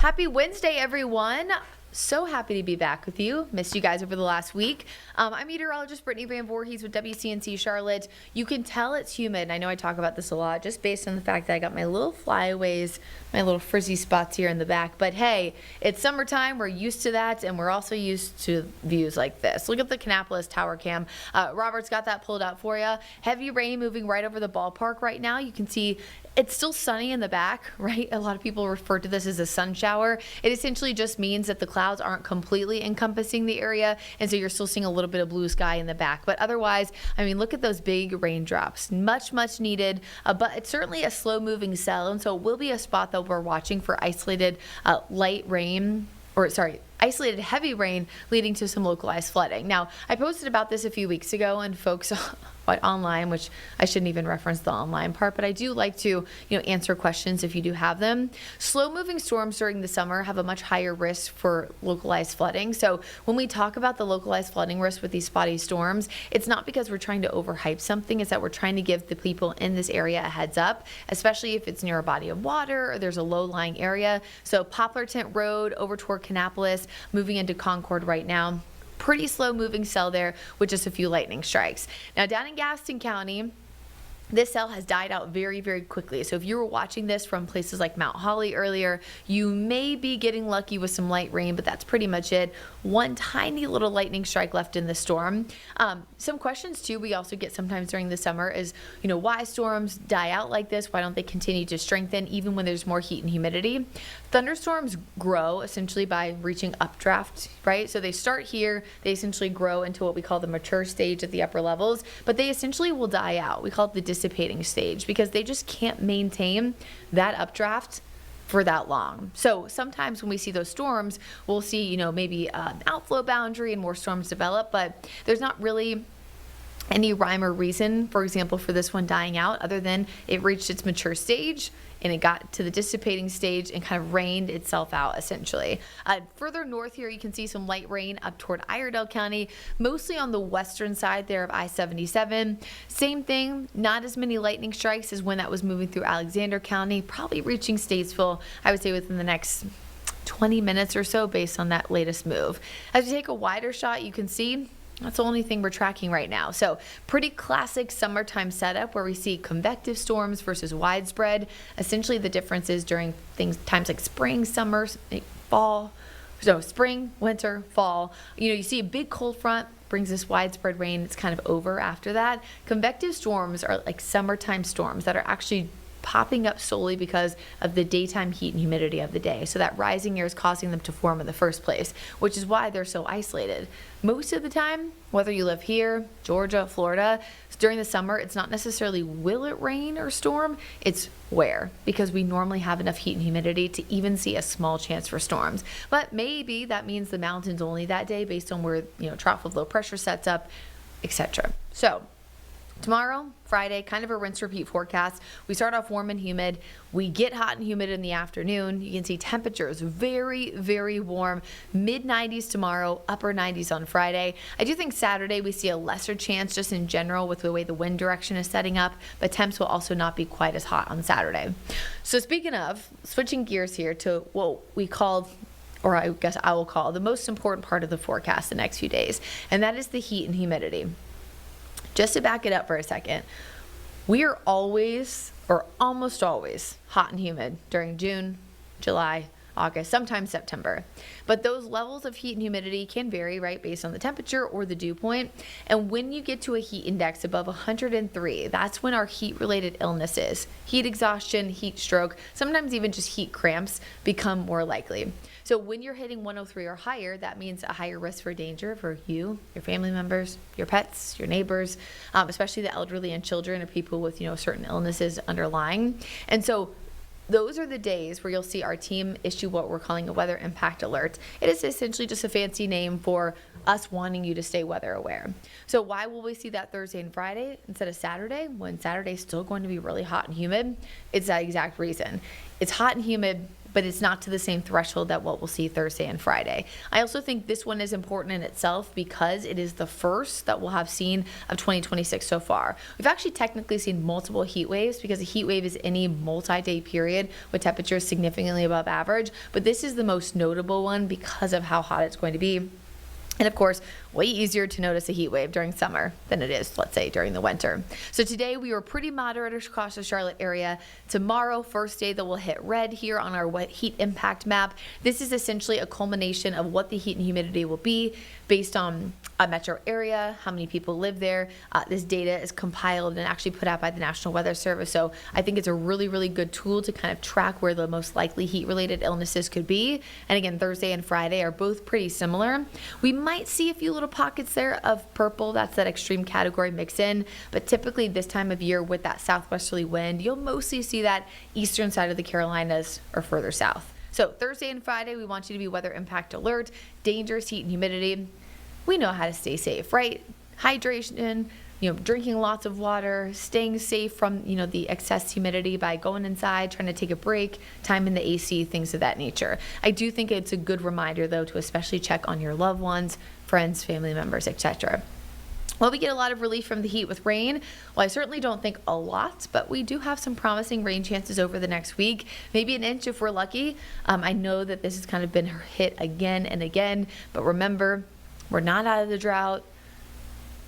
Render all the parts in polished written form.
Happy Wednesday, everyone. So happy to be back with you. Missed you guys over the last week. I'm meteorologist Brittany Van Voorhees with WCNC Charlotte. You can tell it's humid, and I know I talk about this a lot just based on the fact that I got my little flyaways, my little frizzy spots here in the back. But hey, it's summertime. We're used to that, and we're also used to views like this. Look at the Kannapolis Tower Cam. Robert's got that pulled out for you. Heavy rain moving right over the ballpark right now. You can see it's still sunny in the back, right? A lot of people refer to this as a sun shower. It essentially just means that the clouds aren't completely encompassing the area, and so you're still seeing a little bit of blue sky in the back. But otherwise, I mean, look at those big raindrops. Much needed, but it's certainly a slow-moving cell, and so it will be a spot that we're watching for isolated isolated heavy rain leading to some localized flooding. Now, I posted about this a few weeks ago, and folks online, which I shouldn't even reference the online part, but I do like to, answer questions if you do have them. Slow-moving storms during the summer have a much higher risk for localized flooding. So when we talk about the localized flooding risk with these spotty storms, it's not because we're trying to overhype something. It's that we're trying to give the people in this area a heads up, especially if it's near a body of water or there's a low-lying area. So Poplar Tent Road over toward Kannapolis, moving into Concord right now. Pretty slow moving cell there with just a few lightning strikes. Now down in Gaston County, this cell has died out very quickly. So if you were watching this from places like Mount Holly earlier, you may be getting lucky with some light rain, but that's pretty much it. One tiny little lightning strike left in the storm. Some questions too we also get sometimes during the summer is, why storms die out like this? Why don't they continue to strengthen even when there's more heat and humidity? Thunderstorms grow essentially by reaching updraft, right? So they start here, they essentially grow into what we call the mature stage at the upper levels, but they essentially will die out. We call it the dissipating stage because they just can't maintain that updraft for that long. So sometimes when we see those storms, we'll see, maybe an outflow boundary and more storms develop, but there's not really any rhyme or reason, for example, for this one dying out other than it reached its mature stage and it got to the dissipating stage and kind of rained itself out essentially. Further north here, you can see some light rain up toward Iredell County, mostly on the western side there of I-77. Same thing, not as many lightning strikes as when that was moving through Alexander County, probably reaching Statesville, I would say within the next 20 minutes or so based on that latest move. As we take a wider shot, you can see that's the only thing we're tracking right now. So pretty classic summertime setup where we see convective storms versus widespread. Essentially the difference is during times like spring, summer, fall, so spring, winter, fall, you see a big cold front brings this widespread rain. It's kind of over after that. Convective storms are like summertime storms that are actually popping up solely because of the daytime heat and humidity of the day. So that rising air is causing them to form in the first place, which is why they're so isolated. Most of the time, whether you live here, Georgia, Florida, during the summer, it's not necessarily will it rain or storm, it's where, because we normally have enough heat and humidity to even see a small chance for storms. But maybe that means the mountains only that day based on where, trough of low pressure sets up, etc. So tomorrow, Friday, kind of a rinse repeat forecast. We start off warm and humid. We get hot and humid in the afternoon. You can see temperatures very warm. Mid 90s tomorrow, upper 90s on Friday. I do think Saturday we see a lesser chance just in general with the way the wind direction is setting up, but temps will also not be quite as hot on Saturday. So speaking of, switching gears here to what we called, or I guess I will call, the most important part of the forecast the next few days, and that is the heat and humidity. Just to back it up for a second, we are always, or almost always, hot and humid during June, July, August, sometimes September. But those levels of heat and humidity can vary, right, based on the temperature or the dew point. And when you get to a heat index above 103, that's when our heat-related illnesses, heat exhaustion, heat stroke, sometimes even just heat cramps, become more likely. So when you're hitting 103 or higher, that means a higher risk for danger for you, your family members, your pets, your neighbors, especially the elderly and children or people with, certain illnesses underlying. And so those are the days where you'll see our team issue what we're calling a weather impact alert. It is essentially just a fancy name for us wanting you to stay weather aware. So why will we see that Thursday and Friday instead of Saturday when Saturday's still going to be really hot and humid? It's that exact reason. It's hot and humid, but it's not to the same threshold that what we'll see Thursday and Friday. I also think this one is important in itself because it is the first that we'll have seen of 2026 so far. We've actually technically seen multiple heat waves because a heat wave is any multi-day period with temperatures significantly above average, but this is the most notable one because of how hot it's going to be. And of course, way easier to notice a heat wave during summer than it is, let's say, during the winter. So today we were pretty moderate across the Charlotte area. Tomorrow, first day that we'll hit red here on our wet heat impact map. This is essentially a culmination of what the heat and humidity will be based on a metro area, how many people live there. This data is compiled and actually put out by the National Weather Service. So I think it's a really, really good tool to kind of track where the most likely heat-related illnesses could be. And again, Thursday and Friday are both pretty similar. We might see a few little pockets there of purple. That's that extreme category mix in. But typically this time of year with that southwesterly wind, you'll mostly see that eastern side of the Carolinas or further south. So Thursday and Friday, we want you to be weather impact alert, dangerous heat and humidity. We know how to stay safe, right? Hydration, drinking lots of water, staying safe from, the excess humidity by going inside, trying to take a break, time in the AC, things of that nature. I do think it's a good reminder, though, to especially check on your loved ones, friends, family members, etc. Well, we get a lot of relief from the heat with rain. Well, I certainly don't think a lot, but we do have some promising rain chances over the next week, maybe an inch if we're lucky. I know that this has kind of been hit again and again, but remember, we're not out of the drought.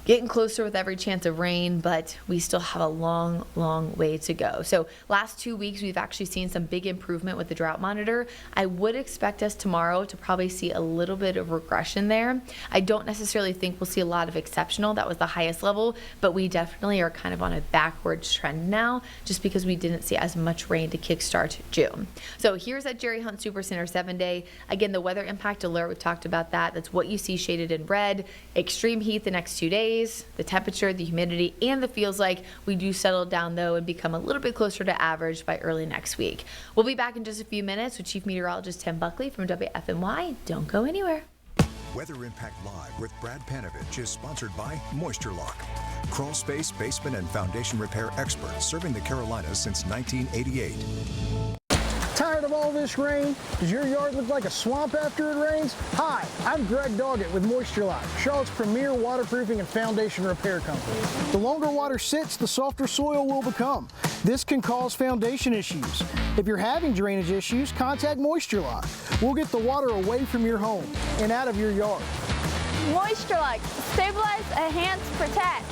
Getting closer with every chance of rain, but we still have a long, long way to go. So last 2 weeks, we've actually seen some big improvement with the drought monitor. I would expect us tomorrow to probably see a little bit of regression there. I don't necessarily think we'll see a lot of exceptional. That was the highest level, but we definitely are kind of on a backwards trend now just because we didn't see as much rain to kickstart June. So here's that Jerry Hunt Supercenter 7-day. Again, the weather impact alert, we've talked about that. That's what you see shaded in red. Extreme heat the next 2 days. The temperature, the humidity, and the feels like we do settle down though and become a little bit closer to average by early next week. We'll be back in just a few minutes with Chief Meteorologist Tim Buckley from WFNY. Don't go anywhere. Weather Impact Live with Brad Panovich is sponsored by Moisture Lock, crawl space, basement, and foundation repair experts serving the Carolinas since 1988. Tired of all this rain? Does your yard look like a swamp after it rains? Hi, I'm Greg Doggett with Moisture Lock, Charlotte's premier waterproofing and foundation repair company. The longer water sits, the softer soil will become. This can cause foundation issues. If you're having drainage issues, contact Moisture Lock. We'll get the water away from your home and out of your yard. Moisture Lock, stabilize, enhance, protect.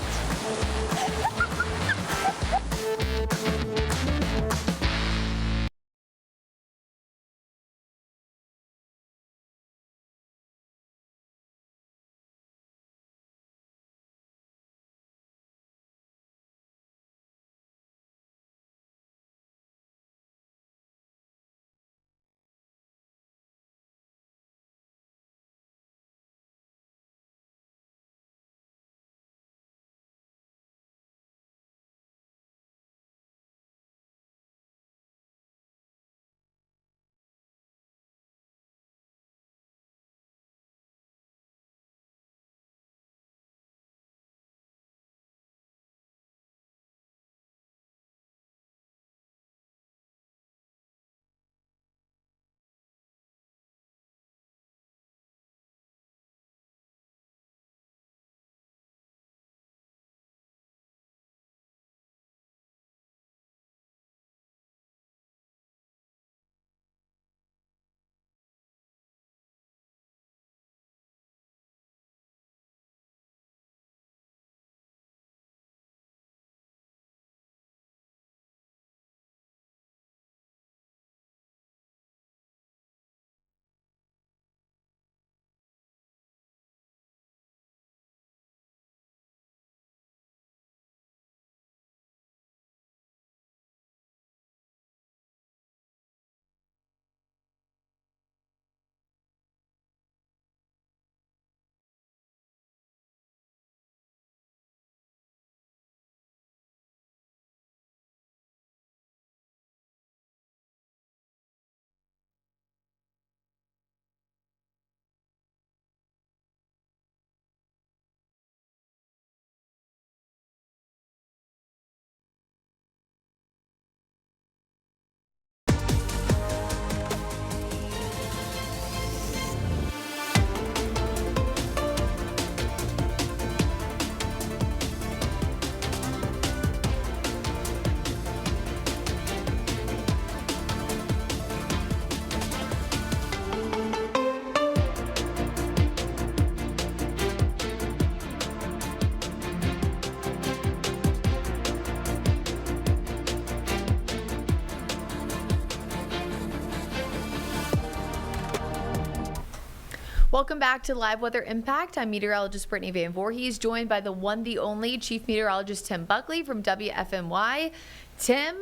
Welcome back to Live Weather Impact. I'm meteorologist Brittany Van Voorhees, joined by the one, the only Chief Meteorologist Tim Buckley from WFMY. Tim,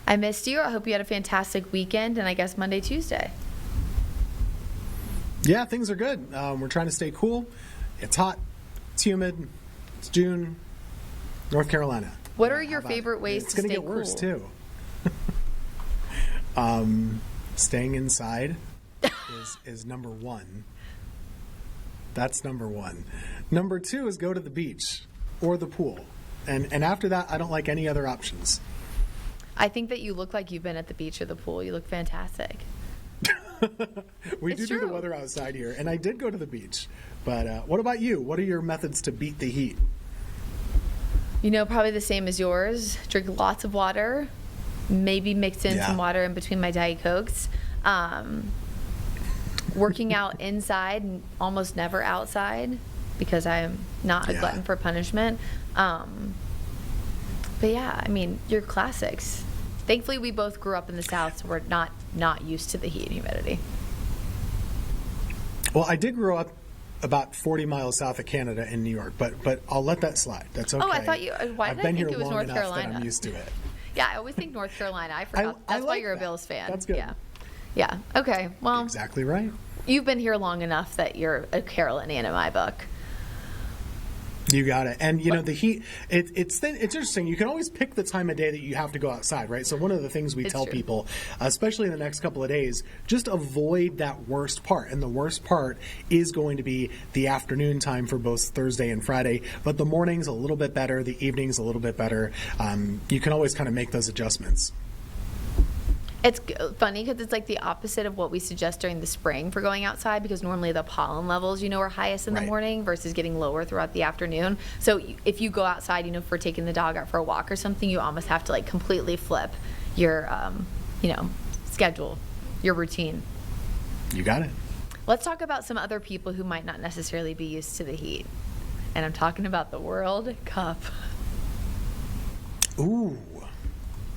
I missed you. I hope you had a fantastic weekend and I guess Monday, Tuesday. Yeah, things are good. We're trying to stay cool. It's hot. It's humid. It's June. North Carolina. What are your favorite ways to stay cool? It's going to get worse, too. Staying inside is number one. That's number one. Number two is go to the beach or the pool. And after that, I don't like any other options. I think that you look like you've been at the beach or the pool. You look fantastic. We It's do true. the weather outside here, and I did go to the beach. But what about you? What are your methods to beat the heat? You know, probably the same as yours. Drink lots of water. Maybe mix in some water in between my Diet Cokes. Working out inside and almost never outside because I'm not a glutton for punishment. But yeah, I mean, your classics. Thankfully, we both grew up in the South, so we're not used to the heat and humidity. Well, I did grow up about 40 miles south of Canada in New York, but I'll let that slide. That's okay. Oh, I thought you. Why I've did I been think here it was long North enough Carolina? that I'm used to it. Yeah, I always think North Carolina. I forgot. I That's why like you're a that. Bills fan. That's good. Yeah. Okay. Well, Exactly right. you've been here long enough that you're a Carolinian in my book. You got it. And, you know, the heat, it's interesting. You can always pick the time of day that you have to go outside, right? So one of the things we It's tell true. people, especially in the next couple of days, just avoid that worst part. And the worst part is going to be the afternoon time for both Thursday and Friday. But the morning's a little bit better. The evening's a little bit better. You can always kind of make those adjustments. It's funny because it's like the opposite of what we suggest during the spring for going outside, because normally the pollen levels, you know, are highest in the Right. morning versus getting lower throughout the afternoon. So if you go outside, you know, for taking the dog out for a walk or something, you almost have to like completely flip your, you know, schedule, your routine. You got it. Let's talk about some other people who might not necessarily be used to the heat. And I'm talking about the World Cup. Ooh.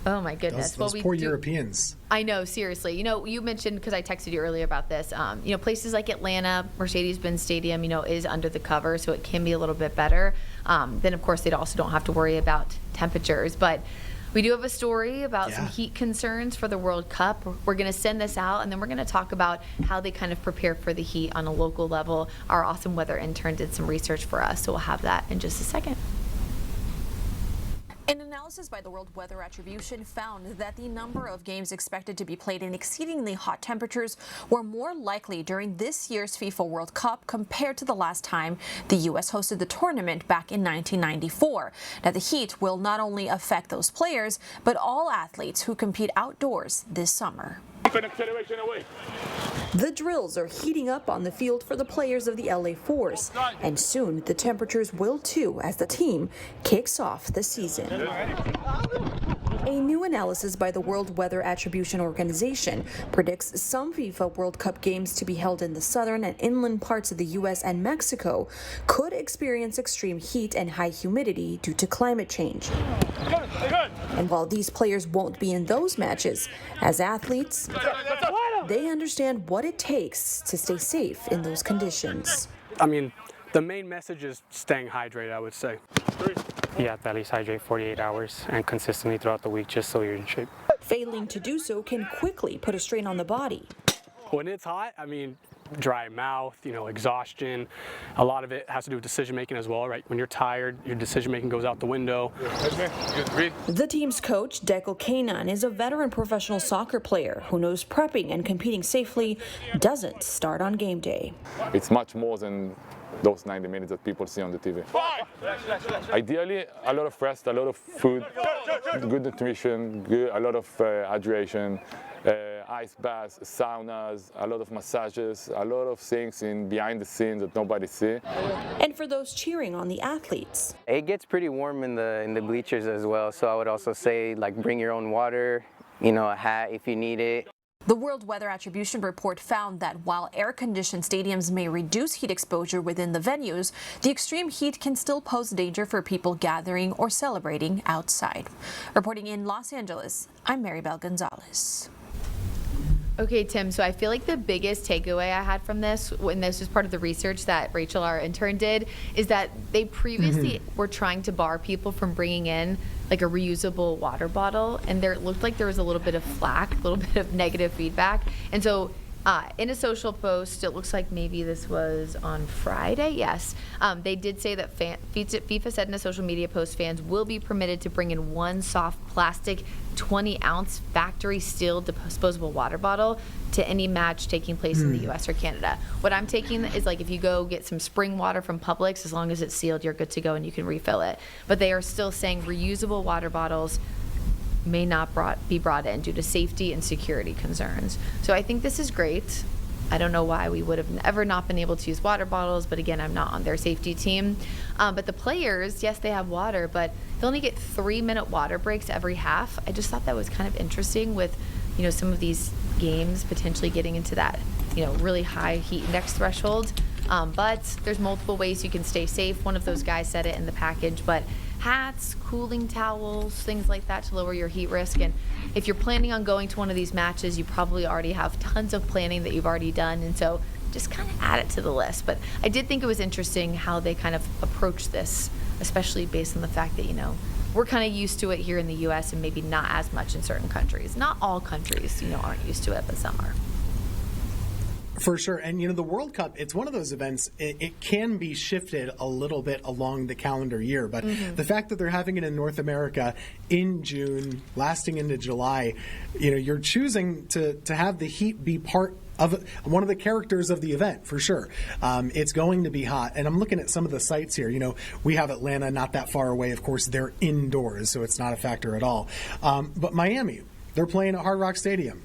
Oh my goodness. Those poor Europeans. I know, seriously. You know, you mentioned, because I texted you earlier about this, you know, places like Atlanta, Mercedes-Benz Stadium, you know, is under the cover, so it can be a little bit better. Then, of course, they also don't have to worry about temperatures. But we do have a story about some heat concerns for the World Cup. We're going to send this out, and then we're going to talk about how they kind of prepare for the heat on a local level. Our awesome weather intern did some research for us, so we'll have that in just a second. An analysis by the World Weather Attribution found that the number of games expected to be played in exceedingly hot temperatures were more likely during this year's FIFA World Cup compared to the last time the U.S. hosted the tournament back in 1994. Now, the heat will not only affect those players, but all athletes who compete outdoors this summer. The drills are heating up on the field for the players of the LA Force, and soon the temperatures will too as the team kicks off the season. A new analysis by the World Weather Attribution Organization predicts some FIFA World Cup games to be held in the southern and inland parts of the U.S. and Mexico could experience extreme heat and high humidity due to climate change. And while these players won't be in those matches, as athletes, they understand what it takes to stay safe in those conditions. I mean, the main message is staying hydrated, I would say. You have to at least hydrate 48 hours and consistently throughout the week just so you're in shape. Failing to do so can quickly put a strain on the body. When it's hot, I mean, dry mouth, you know, exhaustion. A lot of it has to do with decision making as well, right? When you're tired, your decision making goes out the window. The team's coach, Dekel Kanan, is a veteran professional soccer player who knows prepping and competing safely doesn't start on game day. It's much more than those 90 minutes that people see on the TV. Ideally, a lot of rest, a lot of food, good nutrition, a lot of hydration, ice baths, saunas, a lot of massages, a lot of things in behind the scenes that nobody sees. And for those cheering on the athletes, it gets pretty warm in the bleachers as well, so I would also say, like, bring your own water, you know, a hat if you need it. The World Weather Attribution report found that while air-conditioned stadiums may reduce heat exposure within the venues, the extreme heat can still pose danger for people gathering or celebrating outside. Reporting in Los Angeles, I'm Maribel Gonzalez. Okay, Tim, so I feel like the biggest takeaway I had from this, when this was part of the research that Rachel, our intern, did, is that they previously were trying to bar people from bringing in like a reusable water bottle, and it looked like there was a little bit of flack, a little bit of negative feedback. And so in a social post, it looks like maybe this was on Friday, yes, they did say that FIFA said in a social media post, fans will be permitted to bring in one soft plastic 20-ounce factory sealed disposable water bottle to any match taking place in the U.S. or Canada. What I'm taking is like if you go get some spring water from Publix, as long as it's sealed, you're good to go and you can refill it. But they are still saying reusable water bottles may not be brought in due to safety and security concerns. So I think this is great. I don't know why we would have ever not been able to use water bottles, but again, I'm not on their safety team. But the players, yes, they have water, but they only get 3-minute water breaks every half. I just thought that was kind of interesting with, some of these games potentially getting into that, really high heat index threshold. But there's multiple ways you can stay safe. One of those guys said it in the package, but hats, cooling towels, things like that to lower your heat risk. And if you're planning on going to one of these matches, you probably already have tons of planning that you've already done. And so just kind of add it to the list. But I did think it was interesting how they kind of approached this, especially based on the fact that, we're kind of used to it here in the U.S. and maybe not as much in certain countries. Not all countries, aren't used to it, but some are. For sure. And, the World Cup, it's one of those events, it can be shifted a little bit along the calendar year. But the fact that they're having it in North America in June, lasting into July, you're choosing to have the heat be part of one of the characters of the event, for sure. It's going to be hot. And I'm looking at some of the sites here. We have Atlanta not that far away. Of course, they're indoors, so it's not a factor at all. But Miami, they're playing at Hard Rock Stadium.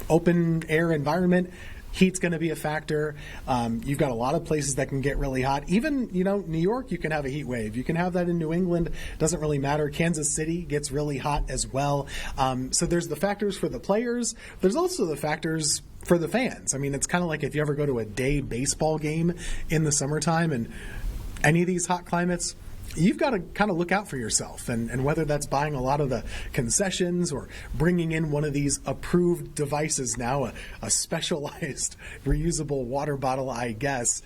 Open air environment. Heat's going to be a factor. You've got a lot of places that can get really hot. Even, New York, you can have a heat wave. You can have that in New England. Doesn't really matter. Kansas City gets really hot as well. So there's the factors for the players. There's also the factors for the fans. I mean, it's kind of like if you ever go to a day baseball game in the summertime and any of these hot climates, you've got to kind of look out for yourself, and whether that's buying a lot of the concessions or bringing in one of these approved devices now, a specialized reusable water bottle, I guess,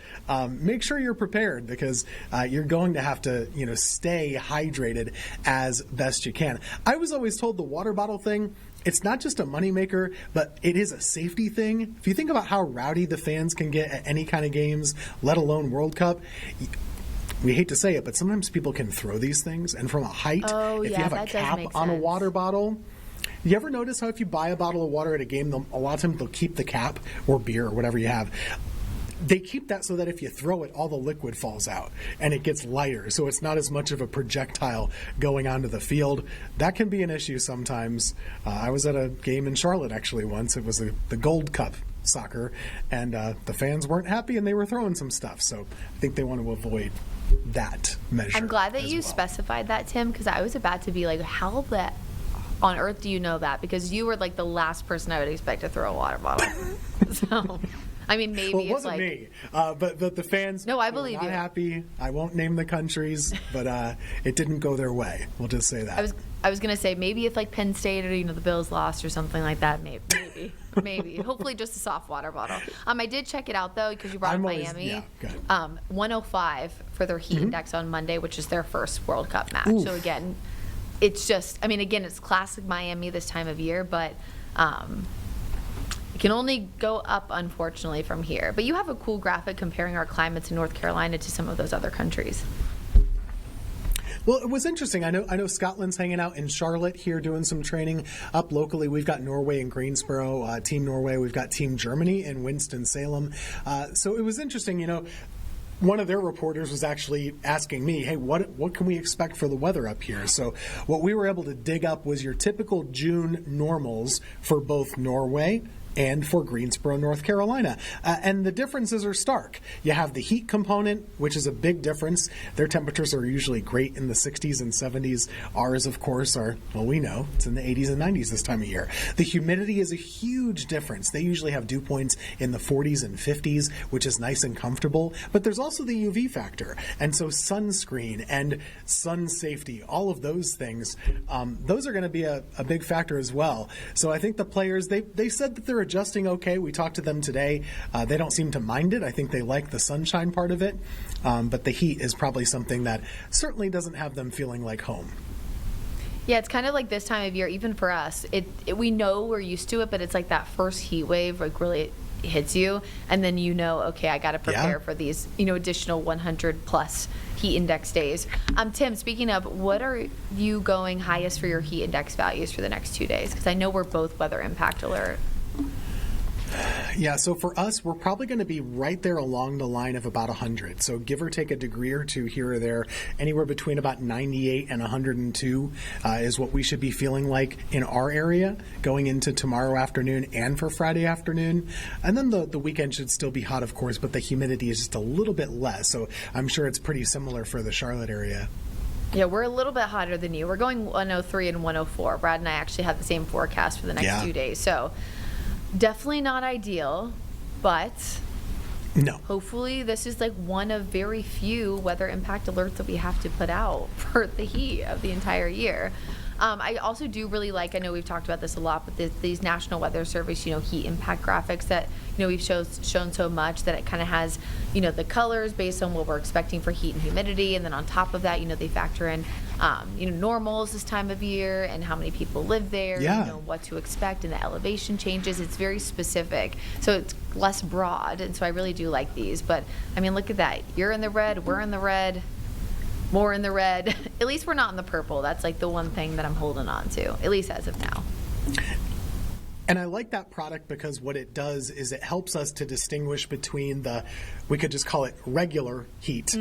make sure you're prepared because you're going to have to, stay hydrated as best you can. I was always told the water bottle thing, it's not just a moneymaker, but it is a safety thing. If you think about how rowdy the fans can get at any kind of games, let alone World Cup, we hate to say it, but sometimes people can throw these things, and from a height, if you have a cap on a water bottle, you ever notice how if you buy a bottle of water at a game, a lot of times they'll keep the cap, or beer, or whatever you have. They keep that so that if you throw it, all the liquid falls out and it gets lighter, so it's not as much of a projectile going onto the field. That can be an issue sometimes. I was at a game in Charlotte actually once. It was the Gold Cup soccer, and the fans weren't happy and they were throwing some stuff. So I think they want to avoid that measure. I'm glad that you specified that, Tim, because I was about to be like, how on earth do you know that? Because you were like the last person I would expect to throw a water bottle. So... I mean, maybe well, it wasn't me, but the fans. No, I believe were not happy. I won't name the countries, but it didn't go their way. We'll just say that. I was gonna say maybe if like Penn State or the Bills lost or something like that, maybe. Hopefully just a soft water bottle. I did check it out though because you brought up Miami. 105 for their heat index on Monday, which is their first World Cup match. Oof. So again, it's just. I mean, again, it's classic Miami this time of year, but. Can only go up, unfortunately, from here. But you have a cool graphic comparing our climates in North Carolina to some of those other countries. Well, it was interesting. I know Scotland's hanging out in Charlotte here doing some training up locally. We've got Norway in Greensboro, Team Norway. We've got Team Germany in Winston-Salem. So it was interesting, one of their reporters was actually asking me, hey, what can we expect for the weather up here? So what we were able to dig up was your typical June normals for both Norway and for Greensboro, North Carolina. And the differences are stark. You have the heat component, which is a big difference. Their temperatures are usually great in the 60s and 70s. Ours, of course, are, well, we know, it's in the 80s and 90s this time of year. The humidity is a huge difference. They usually have dew points in the 40s and 50s, which is nice and comfortable. But there's also the UV factor. And so sunscreen and sun safety, all of those things, those are going to be a big factor as well. So I think the players, they said that they're are adjusting okay. We talked to them today. They don't seem to mind it. I think they like the sunshine part of it. But the heat is probably something that certainly doesn't have them feeling like home. Yeah, it's kind of like this time of year, even for us. We know we're used to it, but it's like that first heat wave like really hits you, and then okay, I got to prepare for these additional 100 plus heat index days. Tim, speaking of, what are you going highest for your heat index values for the next 2 days? Because I know we're both weather impact alert. Yeah, so for us, we're probably going to be right there along the line of about 100. So give or take a degree or two here or there, anywhere between about 98 and 102 is what we should be feeling like in our area going into tomorrow afternoon and for Friday afternoon. And then the weekend should still be hot, of course, but the humidity is just a little bit less. So I'm sure it's pretty similar for the Charlotte area. Yeah, we're a little bit hotter than you. We're going 103 and 104. Brad and I actually have the same forecast for the next 2 days. So definitely not ideal, but hopefully this is like one of very few weather impact alerts that we have to put out for the heat of the entire year. I also do really like, I know we've talked about this a lot, but these National Weather Service, heat impact graphics that, we've shown so much that it kind of has, the colors based on what we're expecting for heat and humidity. And then on top of that, they factor in, normals this time of year and how many people live there, what to expect and the elevation changes. It's very specific. So it's less broad. And so I really do like these. But, I mean, look at that. You're in the red, we're in the red. More in the red. At least we're not in the purple. That's like the one thing that I'm holding on to, at least as of now. And I like that product because what it does is it helps us to distinguish between we could just call it regular heat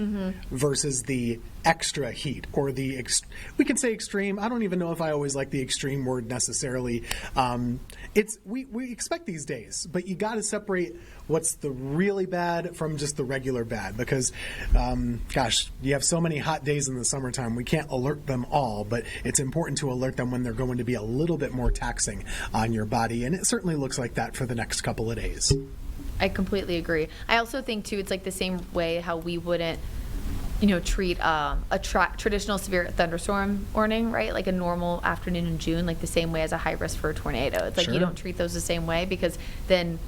versus the extra heat, or we could say extreme. I don't even know if I always like the extreme word necessarily. We expect these days, but you got to separate what's the really bad from just the regular bad, because you have so many hot days in the summertime. We can't alert them all, but it's important to alert them when they're going to be a little bit more taxing on your body, and it certainly looks like that for the next couple of days. I completely agree. I also think too, it's like the same way how we wouldn't treat a traditional severe thunderstorm warning, right? Like a normal afternoon in June, like the same way as a high risk for a tornado. It's like you don't treat those the same way, because then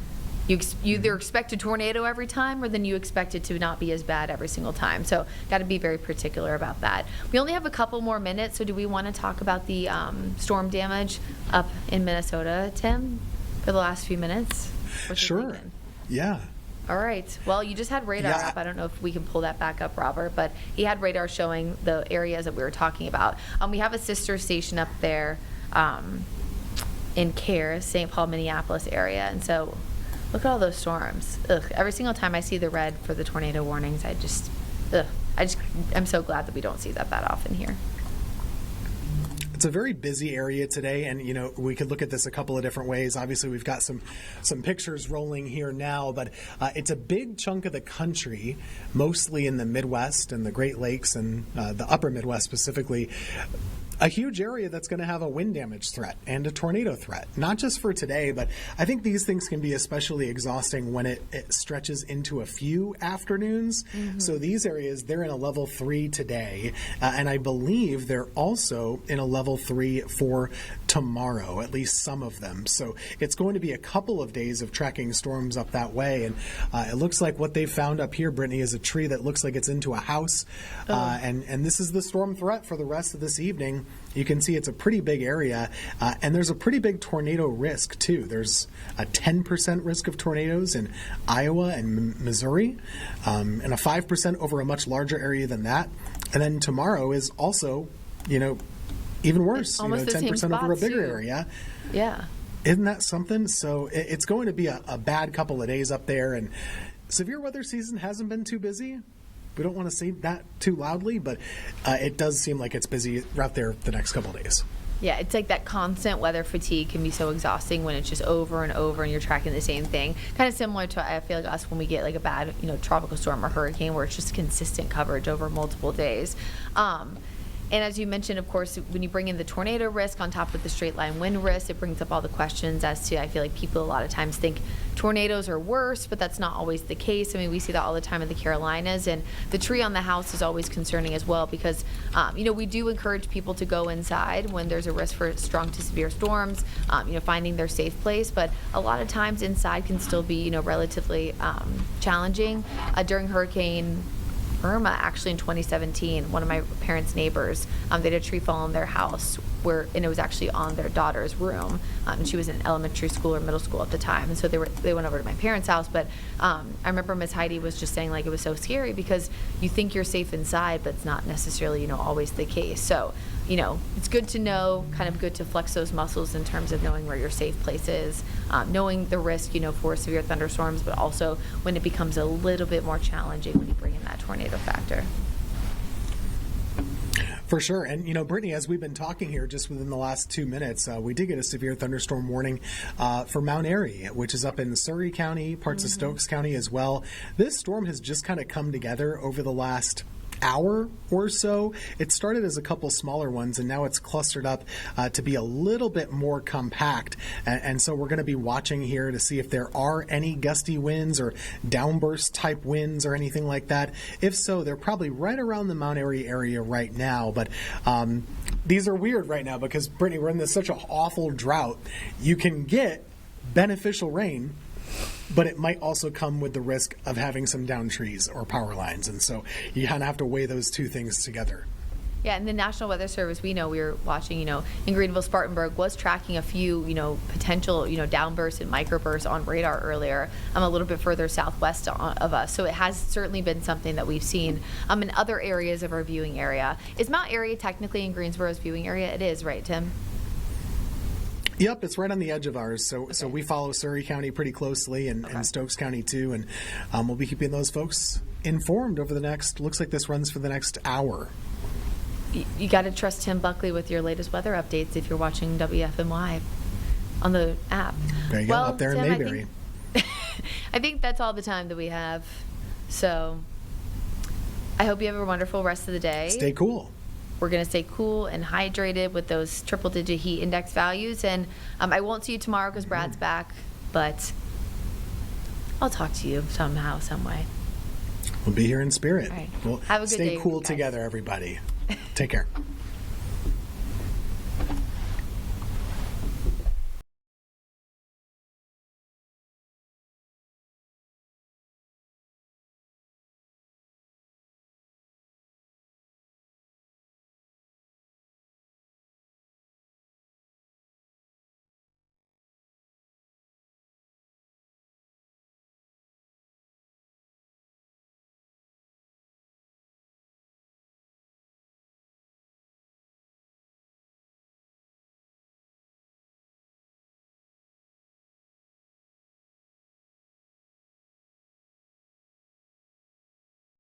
you either expect a tornado every time, or then you expect it to not be as bad every single time. So got to be very particular about that. We only have a couple more minutes, so do we want to talk about the storm damage up in Minnesota, Tim, for the last few minutes? Sure. Yeah. All right. Well, you just had radar up. I don't know if we can pull that back up, Robert, but he had radar showing the areas that we were talking about. We have a sister station up there in Care, St. Paul, Minneapolis area, and so look at all those storms. Every single time I see the red for the tornado warnings, I'm so glad that we don't see that often here. It's a very busy area today, and we could look at this a couple of different ways. Obviously, we've got some pictures rolling here now, but it's a big chunk of the country, mostly in the Midwest and the Great Lakes and the upper Midwest specifically. A huge area that's going to have a wind damage threat and a tornado threat, not just for today, but I think these things can be especially exhausting when it stretches into a few afternoons. So these areas, they're in a level 3 today, and I believe they're also in a level 3 for tomorrow, at least some of them. So it's going to be a couple of days of tracking storms up that way, and it looks like what they found up here, Brittany, is a tree that looks like it's into a house, and this is the storm threat for the rest of this evening. You can see it's a pretty big area, and there's a pretty big tornado risk, too. There's a 10% risk of tornadoes in Iowa and Missouri, and a 5% over a much larger area than that. And then tomorrow is also, even worse, 10% over a bigger area. Yeah. Isn't that something? So it's going to be a bad couple of days up there, and severe weather season hasn't been too busy. We don't want to say that too loudly, but it does seem like it's busy out there the next couple of days. Yeah, it's like that constant weather fatigue can be so exhausting when it's just over and over and you're tracking the same thing. Kind of similar to, I feel like, us when we get like a bad, tropical storm or hurricane where it's just consistent coverage over multiple days. And as you mentioned, of course, when you bring in the tornado risk on top of the straight line wind risk, it brings up all the questions as to, I feel like people a lot of times think tornadoes are worse, but that's not always the case. I mean, we see that all the time in the Carolinas, and the tree on the house is always concerning as well because, we do encourage people to go inside when there's a risk for strong to severe storms, finding their safe place. But a lot of times inside can still be, relatively challenging. During Hurricane Irma, actually in 2017, one of my parents' neighbors, they had a tree fall in their house and it was actually on their daughter's room, and she was in elementary school or middle school at the time, and so they went over to my parents' house. But I remember Miss Heidi was just saying, like, it was so scary because you think you're safe inside, but it's not necessarily always the case. So it's good to know, kind of good to flex those muscles in terms of knowing where your safe place is, knowing the risk for severe thunderstorms, but also when it becomes a little bit more challenging when you bring in that tornado factor. For sure. And, Brittany, as we've been talking here just within the last 2 minutes, we did get a severe thunderstorm warning for Mount Airy, which is up in Surrey County, parts of Stokes County as well. This storm has just kind of come together over the last hour or so. It started as a couple smaller ones, and now it's clustered up to be a little bit more compact. And so we're going to be watching here to see if there are any gusty winds or downburst type winds or anything like that. If so, they're probably right around the Mount Airy area right now. But these are weird right now because, Brittany, we're in such an awful drought. You can get beneficial rain, but it might also come with the risk of having some down trees or power lines. And so you kind of have to weigh those two things together. Yeah, and the National Weather Service, we were watching, in Greenville, Spartanburg, was tracking a few, potential, downbursts and microbursts on radar earlier, a little bit further southwest of us. So it has certainly been something that we've seen in other areas of our viewing area. Is Mount Airy technically in Greensboro's viewing area? It is, right, Tim? Yep, it's right on the edge of ours. So we follow Surrey County pretty closely and Stokes County too. And we'll be keeping those folks informed over looks like this runs for the next hour. You got to trust Tim Buckley with your latest weather updates if you're watching WFMY on the app. There you go, up there in Tim, Mayberry. I think that's all the time that we have. So I hope you have a wonderful rest of the day. Stay cool. We're going to stay cool and hydrated with those triple-digit heat index values. And I won't see you tomorrow because Brad's back, but I'll talk to you somehow, some way. We'll be here in spirit. All right. We'll have a good day. Stay cool guys. together, everybody. Take care.